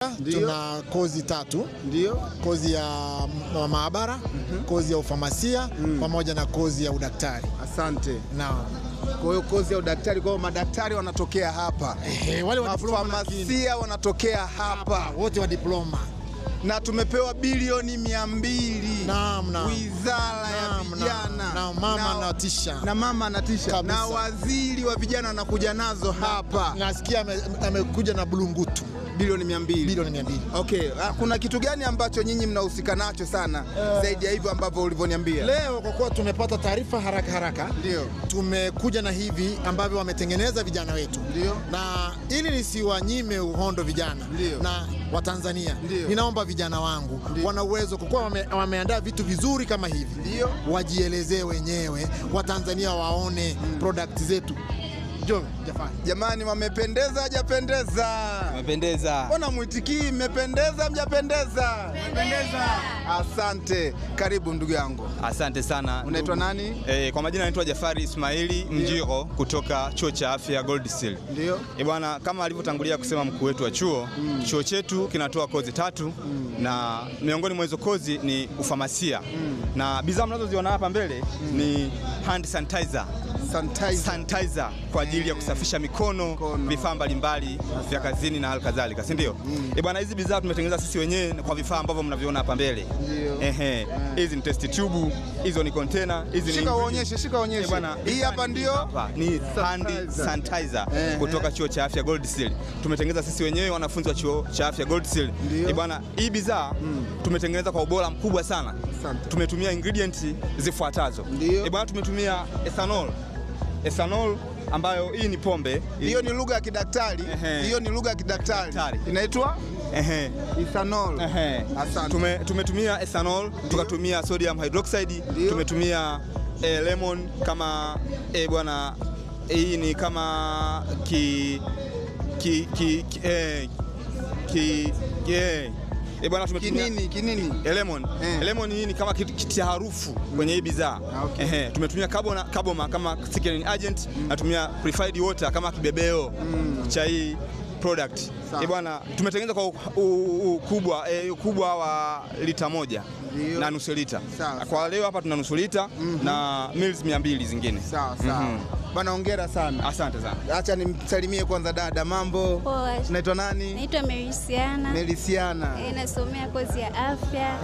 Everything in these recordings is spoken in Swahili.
Tuna kozi 3. Ndio. Kozi ya maabara, kozi ya ufamasia, pamoja na kozi ya udaktari. Asante. Naam. Kwa hiyo kozi ya udaktari, kwa hiyo madaktari wanatokea hapa. Wale wa diploma, wafamasia wanatokea hapa. Wote wa diploma. Na tumepewa bilioni 200. Naam. Wizara ya vijana. Na mama anatisha. Na mama anatisha. Na waziri wa vijana anakuja nazo hapa. Nasikia amekuja na bulungutu. Bilioni 200. Bilioni 200. Okay, kuna kitu gani ambacho nyinyi mnahusika nacho sana zaidi ya hivyo ambavyo ulivyoniambia? Leo kwa kuwa tumepata taarifa haraka, ndio tumekuja na hivi ambavyo wametengeneza vijana wetu. Ndio. Na ili nisiwanyime uhondo vijana na Watanzania, ninaomba vijana wangu wana uwezo, kwa kuwa wameandaa vitu vizuri kama hivi, wajielezee wenyewe, Watanzania waone product zetu. Jamani, wamependeza hajapendeza? Wamependeza. Mbona mwitikii mmependeza mjapendeza? Mmependeza. Asante. Karibu ndugu yangu. Asante sana. Unaitwa nani? Kwa majina naitwa Jafari Ismaili Mjiro kutoka Chuo cha Afya Gold Seal. Ndio. Bwana, kama alivyotangulia kusema mkuu wetu wa chuo, chuo chetu kinatoa kozi 3 na miongoni mwa hizo kozi ni ufamasia. Na bidhaa mnazoziona hapa mbele ni hand sanitizer. Sanitizer kwa ajili ya kusafisha mikono, vifaa mbalimbali vya kazini na hali kadhalika, si ndio? Bwana, hizi bidhaa tumetengeneza sisi wenyewe kwa vifaa ambavyo mnaviona hapa mbele. Hizi ni test tube, hizo ni container, hizi ni shika uonyeshe. Bwana, hii hapa ndio ni hand sanitizer kutoka Chuo cha Afya Gold Seal. Tumetengeneza sisi wenyewe wanafunzi wa Chuo cha Afya Gold Seal. Bwana, hii bidhaa tumetengeneza kwa ubora mkubwa sana. Tumetumia ingredients zifuatazo. Bwana, tumetumia ethanol ambayo hii ni pombe. Hiyo ni lugha ya kidaktari. Inaitwa ethanol. Asante. Tumetumia ethanol, tukatumia sodium hydroxide, tumetumia lemon kama bwana, hii ni kama bwana, tumetumia kinini? Lemon. Lemon hii ni kama kitia harufu kwenye hii bidhaa. Tumetumia carboma kama secret agent, na tumia purified water kama kibebeo cha hii product. Bwana, tumetengeneza kwa ukubwa wa lita 1 na nusu lita. Kwa leo hapa tuna nusu lita na mils 200 zingine. Sawa. Bwana, hongera sana. Asante sana. Acha nimsalimie kwanza dada. Mambo? Poa. Unaitwa nani? Naitwa Melisiana. Nasomea kozi ya afya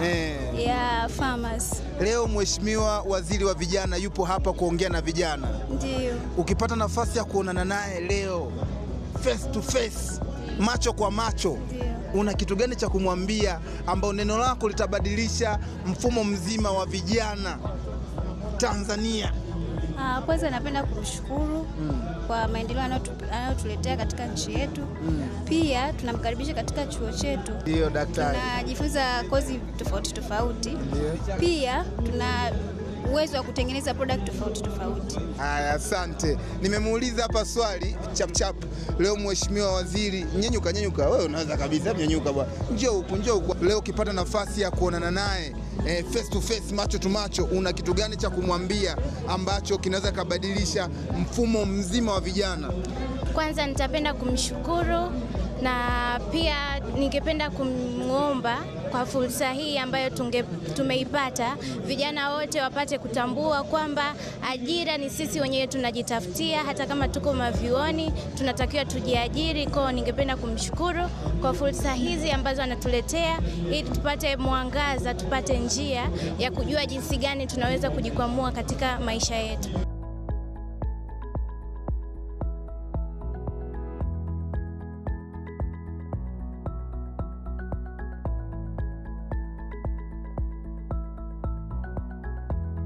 ya pharmacy. Leo Mheshimiwa Waziri wa Vijana yupo hapa kuongea na vijana. Ndio. Ukipata nafasi ya kuonana naye leo face to face, macho kwa macho, una kitu gani cha kumwambia ambao neno lako litabadilisha mfumo mzima wa vijana Tanzania? Kwanza napenda kumshukuru kwa maendeleo anayotuletea katika nchi yetu. Pia tunamkaribisha katika chuo chetu. Ndio daktari. Tunajifunza kozi tofauti. Pia tuna uwezo wa kutengeneza product tofauti. Haya, asante. Nimemuuliza hapa swali chap. Leo Mheshimiwa Waziri, nyenyuka. Wewe unaweza kabisa, nyenyuka bwana. Njoo huko. Leo ukipata nafasi ya kuonana naye face to face, macho to macho, una kitu gani cha kumwambia ambacho kinaweza kubadilisha mfumo mzima wa vijana? Kwanza nitapenda kumshukuru na pia ningependa kumwomba kwa fursa hii ambayo tumeipata, vijana wote wapate kutambua kwamba ajira ni sisi wenyewe tunajitafutia. Hata kama tuko mavyuoni tunatakiwa tujiajiri. Kwa ningependa kumshukuru kwa fursa hizi ambazo anatuletea, ili tupate mwangaza, tupate njia ya kujua jinsi gani tunaweza kujikwamua katika maisha yetu.